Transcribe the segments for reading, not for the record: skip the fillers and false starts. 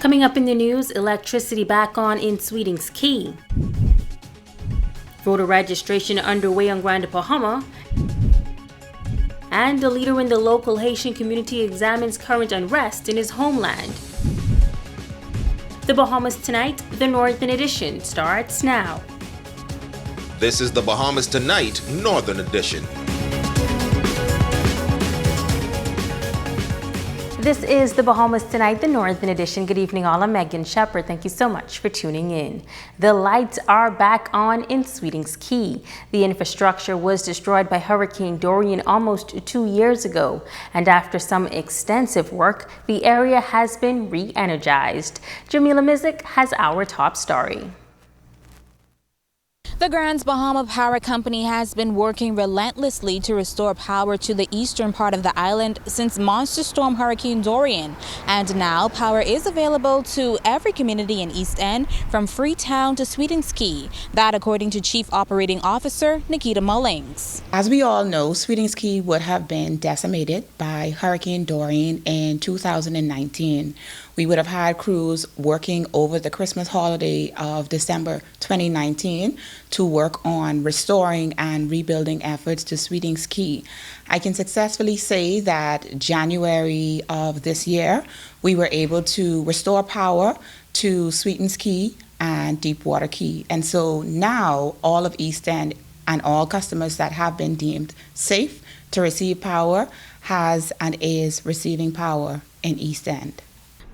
Coming up in the news, electricity back on in Sweetings Key. Voter registration underway on Grand Bahama. And a leader in the local Haitian community examines current unrest in his homeland. The Bahamas Tonight, the Northern Edition, starts now. This is the Bahamas Tonight, Northern Edition. This is the Bahamas Tonight, the Northern Edition. Good evening, all. I'm Megan Shepard. Thank you so much for tuning in. The lights are back on in Sweetings Key. The infrastructure was destroyed by Hurricane Dorian almost 2 years ago, and after some extensive work, the area has been re-energized. Jamila Mizik has our top story. The Grand Bahama Power Company has been working relentlessly to restore power to the eastern part of the island since monster storm Hurricane Dorian. And now power is available to every community in East End, from Freetown to Sweetings Key. That according to Chief Operating Officer Nikita Mullings. As we all know, Sweetings Key would have been decimated by Hurricane Dorian in 2019. We would have had crews working over the Christmas holiday of December 2019 to work on restoring and rebuilding efforts to Sweetings Key. I can successfully say that January of this year, we were able to restore power to Sweetings Key and Deepwater Key. And so now all of East End and all customers that have been deemed safe to receive power has and is receiving power in East End.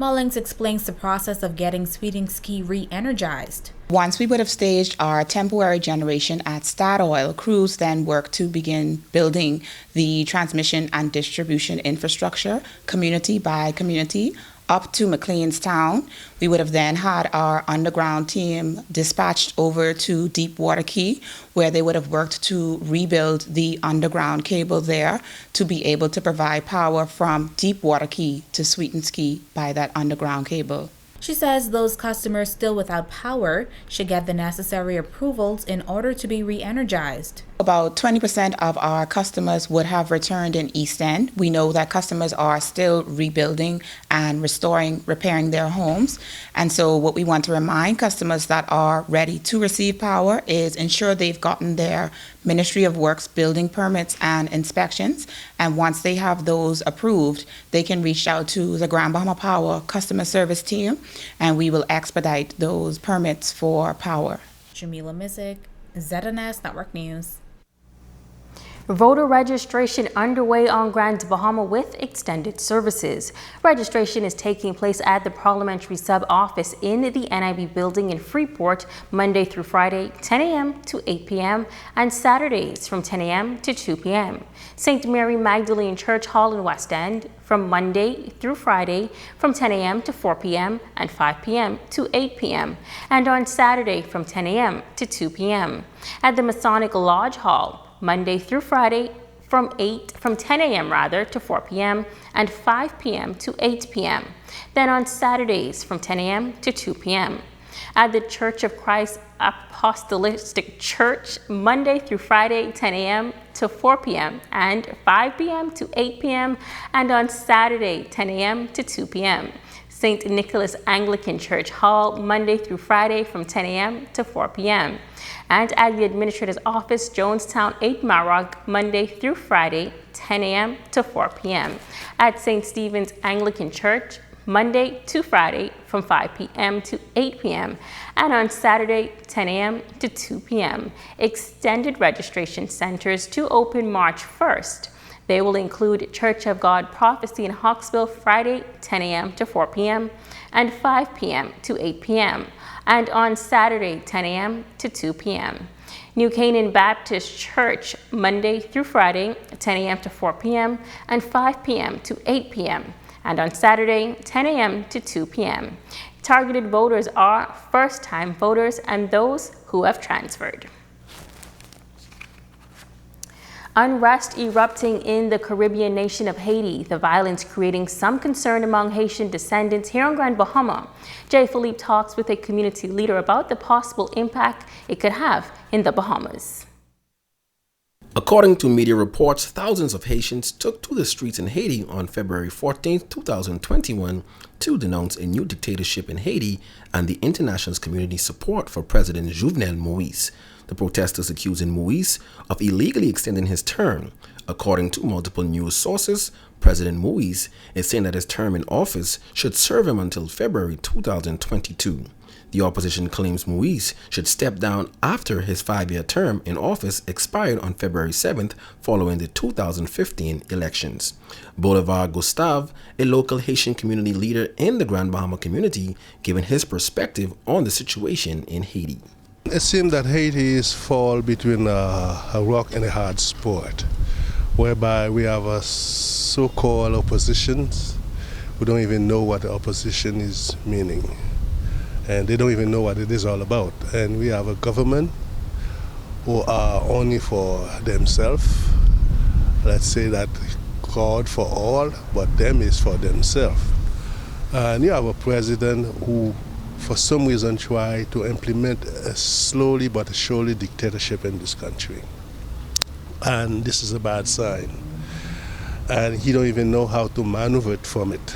Mullings explains the process of getting Sweetings Key re-energized. Once we would have staged our temporary generation at Statoil, crews then worked to begin building the transmission and distribution infrastructure, community by community, up to McLeanstown. We would have then had our underground team dispatched over to Deepwater Key, where they would have worked to rebuild the underground cable there to be able to provide power from Deepwater Key to Sweetings Key by that underground cable. She says those customers still without power should get the necessary approvals in order to be re-energized. About 20% of our customers would have returned in East End. We know that customers are still rebuilding and restoring, repairing their homes. And so what we want to remind customers that are ready to receive power is ensure they've gotten their Ministry of Works building permits and inspections. And once they have those approved, they can reach out to the Grand Bahama Power customer service team, and we will expedite those permits for power. Jamila Mizik, ZNS Network News. Voter registration underway on Grand Bahama with extended services. Registration is taking place at the Parliamentary Sub-Office in the NIB building in Freeport, Monday through Friday, 10 a.m. to 8 p.m. and Saturdays from 10 a.m. to 2 p.m. St. Mary Magdalene Church Hall in West End from Monday through Friday from 10 a.m. to 4 p.m. and 5 p.m. to 8 p.m. and on Saturday from 10 a.m. to 2 p.m. At the Masonic Lodge Hall, Monday through Friday from 10 a.m. to 4 p.m. and 5 p.m. to 8 p.m. Then on Saturdays from 10 a.m. to 2 p.m. At the Church of Christ Apostolic Church, Monday through Friday, 10 a.m. to 4 p.m. and 5 p.m. to 8 p.m. and on Saturday, 10 a.m. to 2 p.m. St. Nicholas Anglican Church Hall, Monday through Friday from 10 a.m. to 4 p.m. And at the Administrator's Office, Jonestown 8 Marog, Monday through Friday, 10 a.m. to 4 p.m. At St. Stephen's Anglican Church, Monday to Friday from 5 p.m. to 8 p.m. and on Saturday, 10 a.m. to 2 p.m. Extended registration centers to open March 1st. They will include Church of God Prophecy in Hawksville, Friday, 10 a.m. to 4 p.m. and 5 p.m. to 8 p.m. and on Saturday, 10 a.m. to 2 p.m. New Canaan Baptist Church, Monday through Friday, 10 a.m. to 4 p.m. and 5 p.m. to 8 p.m. and on Saturday, 10 a.m. to 2 p.m. Targeted voters are first-time voters and those who have transferred. Unrest erupting in the Caribbean nation of Haiti, the violence creating some concern among Haitian descendants here on Grand Bahama. Jay Philippe talks with a community leader about the possible impact it could have in the Bahamas. According to media reports, thousands of Haitians took to the streets in Haiti on February 14, 2021 to denounce a new dictatorship in Haiti and the international community's support for President Jovenel Moïse. The protesters accusing Moïse of illegally extending his term. According to multiple news sources, President Moïse is saying that his term in office should serve him until February 2022. The opposition claims Moïse should step down after his 5-year term in office expired on February 7th following the 2015 elections. Bolivar Gustave, a local Haitian community leader in the Grand Bahama community, giving his perspective on the situation in Haiti. It seems that Haiti is fall between a rock and a hard sport, whereby we have a so-called oppositions who don't even know what the opposition is meaning. And they don't even know what it is all about. And we have a government who are only for themselves. Let's say that God for all, but them is for themselves. And you have a president who, for some reason, try to implement a slowly but surely dictatorship in this country. And this is a bad sign. And he don't even know how to maneuver it from it.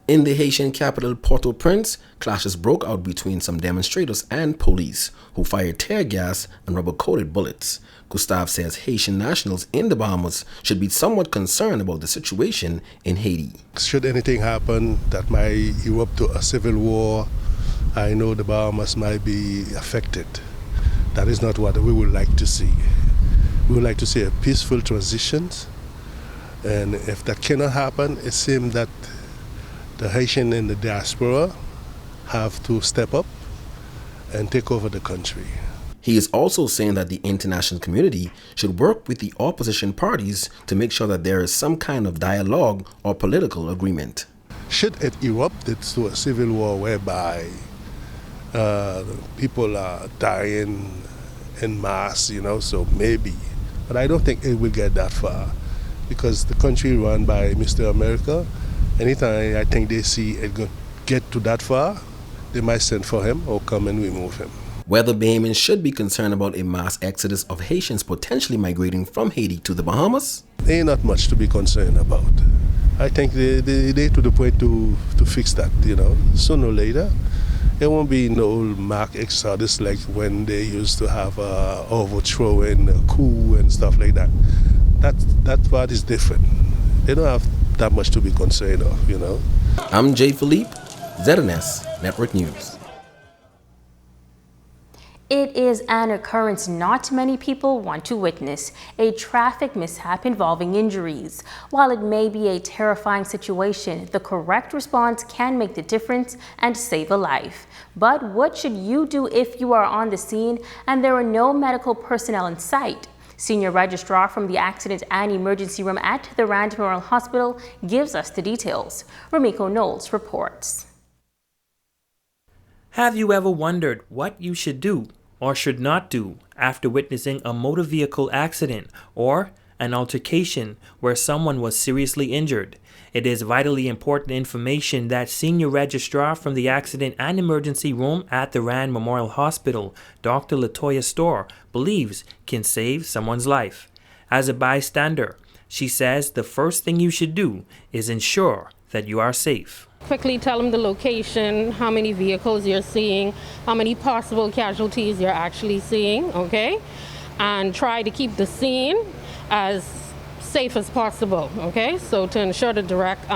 In the Haitian capital Port-au-Prince, clashes broke out between some demonstrators and police, who fired tear gas and rubber-coated bullets. Gustave says Haitian nationals in the Bahamas should be somewhat concerned about the situation in Haiti. Should anything happen that might erupt to a civil war, I know the Bahamas might be affected. That is not what we would like to see. We would like to see a peaceful transition, and if that cannot happen, it seems that the Haitian in the diaspora have to step up and take over the country. He is also saying that the international community should work with the opposition parties to make sure that there is some kind of dialogue or political agreement. Should it erupt to a civil war whereby people are dying en masse, so maybe. But I don't think it will get that far, because the country run by Mr. America. Anytime I think they see it get to that far, they might send for him or come and remove him. Whether Bahamians should be concerned about a mass exodus of Haitians potentially migrating from Haiti to the Bahamas? Ain't not much to be concerned about. I think they're to the point to fix that, Sooner or later, there won't be no mass exodus like when they used to have overthrowing, a coup and stuff like that. That part is different. They don't have that much to be concerned of, I'm Jay Philippe, ZNS Network News. It is an occurrence not many people want to witness, a traffic mishap involving injuries. While it may be a terrifying situation, the correct response can make the difference and save a life. But what should you do if you are on the scene and there are no medical personnel in sight? Senior Registrar from the Accident and Emergency Room at the Rand Memorial Hospital gives us the details. Ramiko Knowles reports. Have you ever wondered what you should do or should not do after witnessing a motor vehicle accident or an altercation where someone was seriously injured? It is vitally important information that Senior Registrar from the Accident and Emergency Room at the Rand Memorial Hospital, Dr. Latoya Storr, believes can save someone's life. As a bystander, she says the first thing you should do is ensure that you are safe. Quickly tell them the location, how many vehicles you're seeing, how many possible casualties you're actually seeing, okay? And try to keep the scene as safe as possible, okay? So to ensure the direct,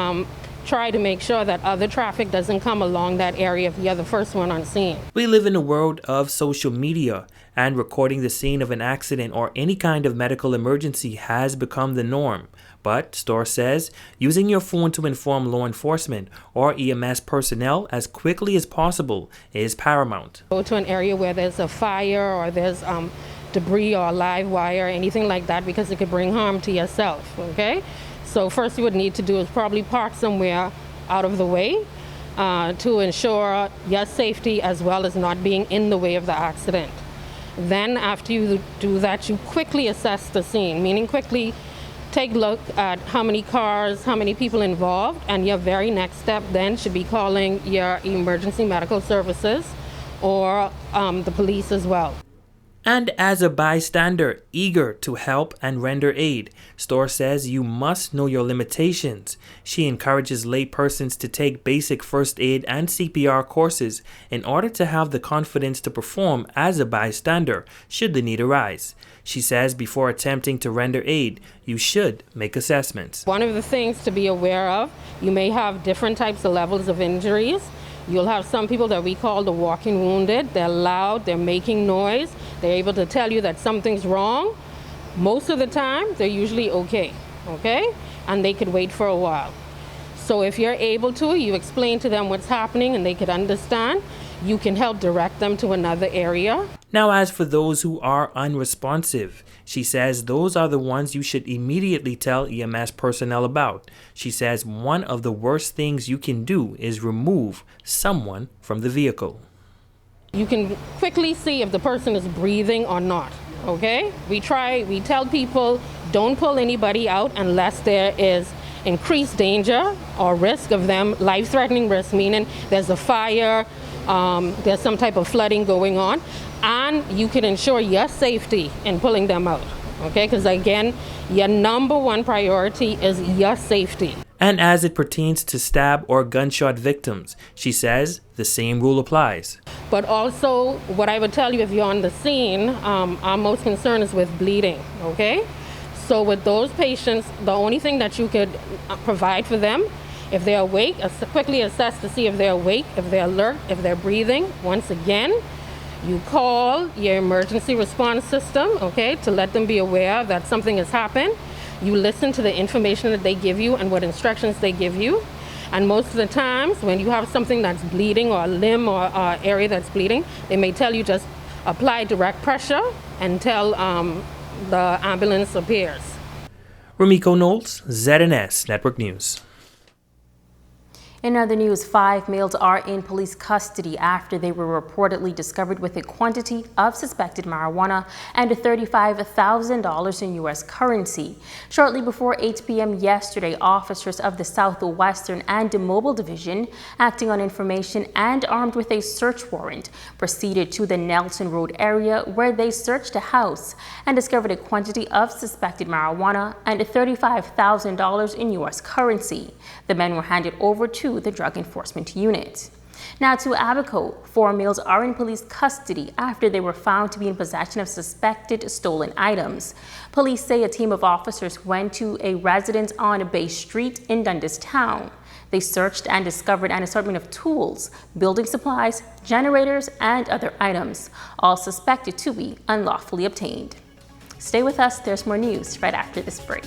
try to make sure that other traffic doesn't come along that area if you're the first one on scene. We live in a world of social media, and recording the scene of an accident or any kind of medical emergency has become the norm. But, Storr says, using your phone to inform law enforcement or EMS personnel as quickly as possible is paramount. Go to an area where there's a fire or there's debris or live wire, anything like that, because it could bring harm to yourself, okay? So first you would need to do is probably park somewhere out of the way to ensure your safety as well as not being in the way of the accident. Then after you do that, you quickly assess the scene, meaning quickly take a look at how many cars, how many people involved, and your very next step then should be calling your emergency medical services or the police as well. And as a bystander eager to help and render aid, Storr says you must know your limitations. She encourages laypersons to take basic first aid and CPR courses in order to have the confidence to perform as a bystander should the need arise. She says before attempting to render aid, you should make assessments. One of the things to be aware of, you may have different types of levels of injuries. You'll have some people that we call the walking wounded. They're loud, they're making noise, they're able to tell you that something's wrong. Most of the time, they're usually okay? And they could wait for a while. So if you're able to, you explain to them what's happening and they could understand, you can help direct them to another area. Now, as for those who are unresponsive, she says those are the ones you should immediately tell EMS personnel about. She says one of the worst things you can do is remove someone from the vehicle. You can quickly see if the person is breathing or not, okay? We tell people don't pull anybody out unless there is increased danger or risk of them, life-threatening risk, meaning there's a fire, there's some type of flooding going on, and you can ensure your safety in pulling them out, okay? Because again, your number one priority is your safety. And as it pertains to stab or gunshot victims, she says the same rule applies. But also, what I would tell you if you're on the scene, our most concern is with bleeding, okay? So with those patients, the only thing that you could provide for them, if they're awake, quickly assess to see if they're awake, if they're alert, if they're breathing. Once again, you call your emergency response system, okay, to let them be aware that something has happened. You listen to the information that they give you and what instructions they give you. And most of the times when you have something that's bleeding or a limb or area that's bleeding, they may tell you just apply direct pressure until the ambulance appears. Ramiko Knowles, ZNS Network News. In other news, 5 males are in police custody after they were reportedly discovered with a quantity of suspected marijuana and $35,000 in U.S. currency. Shortly before 8 p.m. yesterday, officers of the Southwestern and Mobile Division, acting on information and armed with a search warrant, proceeded to the Nelson Road area where they searched a house and discovered a quantity of suspected marijuana and $35,000 in U.S. currency. The men were handed over to the Drug Enforcement Unit. Now to Abaco, 4 males are in police custody after they were found to be in possession of suspected stolen items. Police say a team of officers went to a residence on Bay Street in Dundas Town. They searched and discovered an assortment of tools, building supplies, generators, and other items, all suspected to be unlawfully obtained. Stay with us, there's more news right after this break.